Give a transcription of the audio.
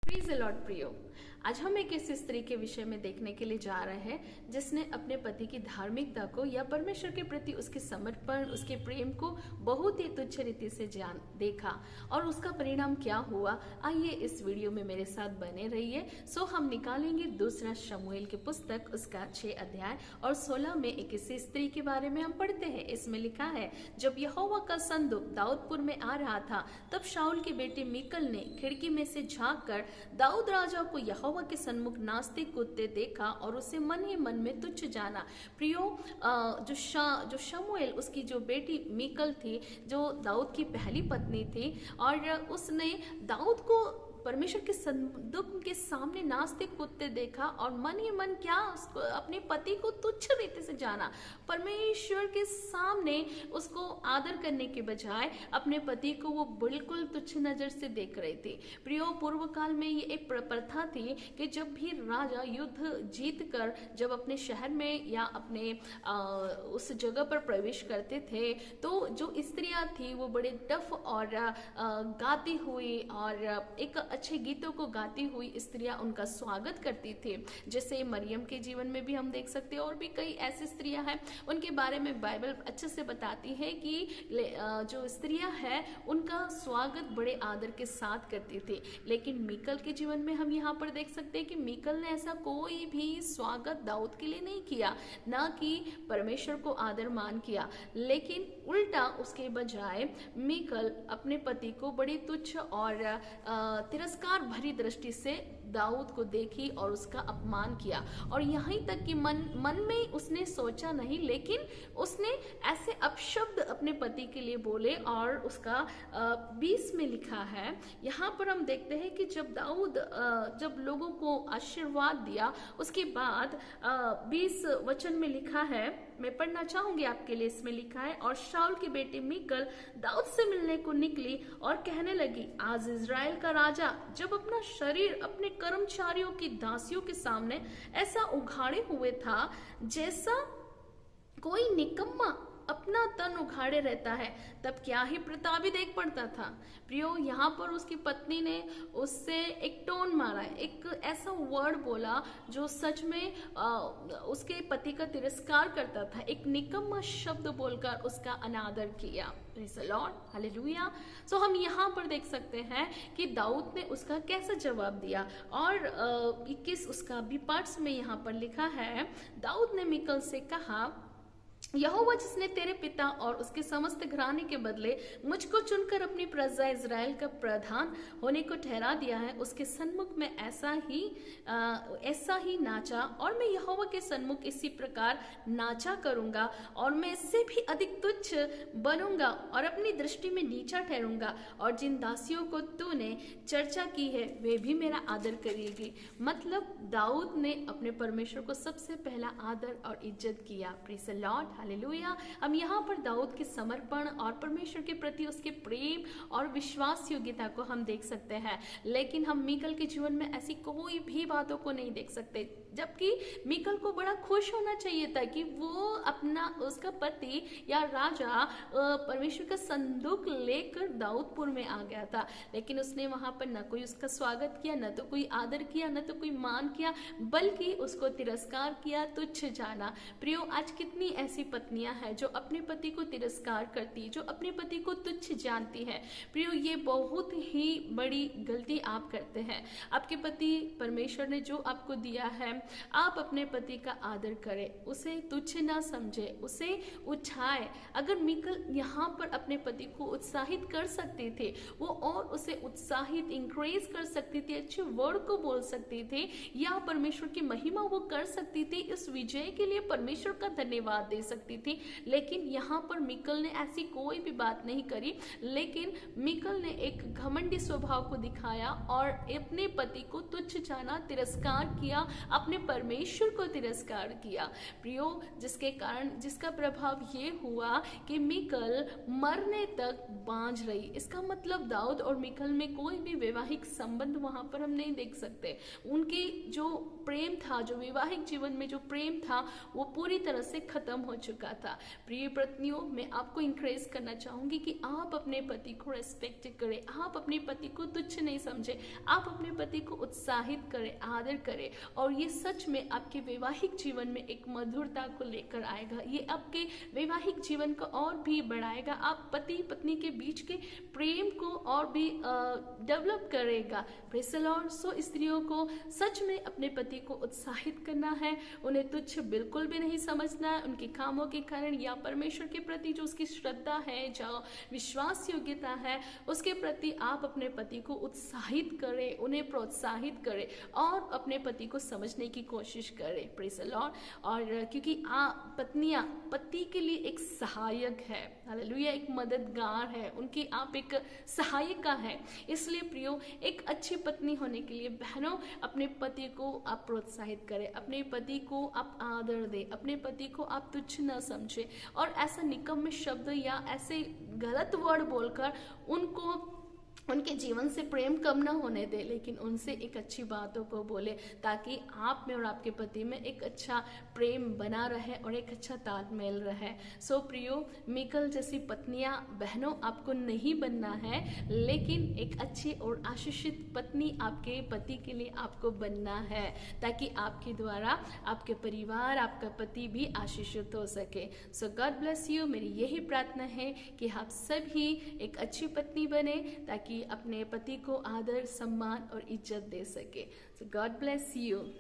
प्रीज Lord प्रियो। आज हम एक ऐसी स्त्री के विषय में देखने के लिए जा रहे हैं जिसने अपने पति की धार्मिकता को या परमेश्वर के प्रति उसके समर्पण, उसके प्रेम को बहुत ही तुच्छ रीति से जान देखा और उसका परिणाम क्या हुआ। आइए इस वीडियो में मेरे साथ बने रहिए। हम निकालेंगे दूसरा शमूएल की पुस्तक, उसका 6 अध्याय और 16 में एक ऐसी स्त्री के बारे में हम पढ़ते हैं। इसमें लिखा है, जब यहोवा का संदूक दाऊदपुर में आ रहा था तब शाऊल की बेटी मीकल ने खिड़की में से झांक कर दाऊद राजा को यहोवा के सन्मुख नाचते कूदते देखा और उसे मन ही मन में तुच्छ जाना। प्रियो, जो शमूएल, उसकी जो बेटी मीकल थी, जो दाऊद की पहली पत्नी थी, और उसने दाऊद को परमेश्वर के संदूक के सामने नाचते कूदते देखा और मन ही मन क्या, उसको अपने पति को तुच्छ रीति से जाना। परमेश्वर के सामने उसको आदर करने के बजाय अपने पति को वो बिल्कुल तुच्छ नजर से देख रही थी। प्रियो, पूर्व काल में ये एक प्रथा थी कि जब भी राजा युद्ध जीत कर जब अपने शहर में या अपने उस जगह पर प्रवेश करते थे तो जो स्त्रियां थी वो बड़े टफ और गाती हुई और एक अच्छे गीतों को गाती हुई स्त्रियां उनका स्वागत करती थी। जैसे मरियम के जीवन में भी हम देख सकते हैं और भी कई ऐसी स्त्रियां हैं, उनके बारे में बाइबल अच्छे से बताती है कि जो स्त्रियां हैं उनका स्वागत बड़े आदर के साथ करती थी। लेकिन मीकल के जीवन में हम यहाँ पर देख सकते हैं कि मीकल ने ऐसा कोई भी स्वागत दाऊद के लिए नहीं किया, ना कि परमेश्वर को आदर मान किया, लेकिन उल्टा उसके बजाय मीकल अपने पति को बड़ी तुच्छ और तिरस्कार भरी दृष्टि से दाऊद को देखी और उसका अपमान किया। और यहीं तक कि मन में उसने सोचा नहीं, लेकिन उसने ऐसे अपशब्द अपने पति के लिए बोले। और उसका 20 में लिखा है, यहाँ पर हम देखते हैं कि जब दाऊद जब लोगों को आशीर्वाद दिया उसके बाद 20 वचन में लिखा है, मैं पढ़ना चाहूंगी आपके लिए। इसमें लिखा है, और शाऊल की बेटी मीकल दाऊद से मिलने को निकली और कहने लगी, आज इजराइल का राजा जब अपना शरीर अपने कर्मचारियों की दासियों के सामने ऐसा उघाड़े हुए था जैसा कोई निकम्मा अपना तन उघाड़े रहता है, तब क्या ही प्रताप ही देख पड़ता था। प्रियो, यहाँ पर उसकी पत्नी ने उससे एक टोन मारा, एक ऐसा वर्ड बोला जो सच में उसके पति का तिरस्कार करता था। एक निकम्मा शब्द बोलकर उसका अनादर किया। Praise the Lord, hallelujah. हम यहाँ पर देख सकते हैं कि दाऊद ने उसका कैसा जवाब दिया। और 21 उसका भी पार्ट्स में यहाँ पर लिखा है, दाऊद ने मीकल से कहा, यहोवा जिसने तेरे पिता और उसके समस्त घराने के बदले मुझको चुनकर अपनी प्रजा इज़राइल का प्रधान होने को ठहरा दिया है, उसके सन्मुख में ऐसा ही नाचा और मैं यहोवा के सन्मुख इसी प्रकार नाचा करूंगा और मैं इससे भी अधिक तुच्छ बनूंगा और अपनी दृष्टि में नीचा ठहरूंगा और जिन दासियों को तूने चर्चा की है वे भी मेरा आदर करेगी। मतलब दाऊद ने अपने परमेश्वर को सबसे पहला आदर और इज्जत किया। Praise the Lord, hallelujah. हम यहाँ पर दाऊद के समर्पण और परमेश्वर के प्रति उसके प्रेम और विश्वास योग्यता को हम देख सकते हैं। लेकिन हम मीकल के जीवन में ऐसी कोई भी बातों को नहीं देख सकते, जबकि मीकल को बड़ा खुश होना चाहिए था कि वो उसका पति या राजा परमेश्वर का संदूक लेकर दाऊदपुर में आ गया था। लेकिन उसने वहां पर न कोई उसका स्वागत किया, न तो कोई आदर किया, न तो कोई मान किया, बल्कि उसको तिरस्कार किया, तुच्छ जाना। प्रियो, आज कितनी ऐसी पत्नियां हैं जो अपने पति को तिरस्कार करती, जो अपने पति को तुच्छ जानती है। प्रियो, ये बहुत ही बड़ी गलती आप करते हैं। आपके पति, परमेश्वर ने जो आपको दिया है, आप अपने पति का आदर करें, उसे तुच्छ ना समझे, उसे उठाए। अगर मीकल यहाँ पर अपने पति को उत्साहित कर सकती थी, वो और उसे उत्साहित इंक्रेज कर सकती थी, अच्छे वर्ड को बोल सकती थी, या परमेश्वर की महिमा वो कर सकती थी, इस विजय के लिए परमेश्वर का धन्यवाद दे सकती थी। लेकिन यहाँ पर मीकल ने ऐसी कोई भी बात नहीं करी, लेकिन मीकल ने एक घमंडी स्वभाव को दिखाया और अपने पति को तुच्छ जाना, तिरस्कार किया, अपने परमेश्वर को तिरस्कार किया। प्रियो, जिसका प्रभाव ये हुआ कि मीकल मरने तक बांझ रही। इसका मतलब दाऊद और मीकल में कोई भी वैवाहिक संबंध वहां पर हम नहीं देख सकते। उनकी जो प्रेम था, जो वैवाहिक जीवन में जो प्रेम था, वो पूरी तरह से खत्म हो चुका था। प्रिय पत्नियों, मैं आपको इंकरेज करना चाहूंगी कि आप अपने पति को रेस्पेक्ट करें, आप अपने पति को तुच्छ नहीं समझे, आप अपने पति को उत्साहित करें, आदर करें, और ये सच में आपके वैवाहिक जीवन में एक मधुरता को लेकर आएगा। ये आपके वैवाहिक जीवन को और भी बढ़ाएगा। आप पति पत्नी के बीच के प्रेम को और भी डेवलप करेगा। Praise the Lord. सो स्त्रियों को सच में अपने पति को उत्साहित करना है, उन्हें तुच्छ बिल्कुल भी नहीं समझना है उनके कामों के कारण, या परमेश्वर के प्रति जो उसकी श्रद्धा है, जो विश्वास योग्यता है, उसके प्रति आप अपने पति को उत्साहित करें, उन्हें प्रोत्साहित करें और अपने पति को समझने की कोशिश करें। Praise the Lord. और क्योंकि पत्नियां पति के लिए एक सहायक है, हालेलुया, एक मददगार है, उनकी आप एक सहायिका है। इसलिए प्रियो, एक अच्छी पत्नी होने के लिए बहनों अपने पति को आप प्रोत्साहित करें, अपने पति को आप आदर दें, अपने पति को आप तुच्छ न समझें, और ऐसा निकम्मे शब्द या ऐसे गलत वर्ड बोलकर उनको उनके जीवन से प्रेम कम ना होने दे, लेकिन उनसे एक अच्छी बातों को बोले, ताकि आप में और आपके पति में एक अच्छा प्रेम बना रहे और एक अच्छा तालमेल रहे। सो प्रियो, मीकल जैसी पत्नियां बहनों आपको नहीं बनना है, लेकिन एक अच्छी और आशीषित पत्नी आपके पति के लिए आपको बनना है, ताकि आपके द्वारा आपके परिवार, आपका पति भी आशीषित हो सके। सो गॉड ब्लेस यू। मेरी यही प्रार्थना है कि आप सभी एक अच्छी पत्नी बने, ताकि अपने पति को आदर, सम्मान और इज्जत दे सके। सो गॉड ब्लेस यू।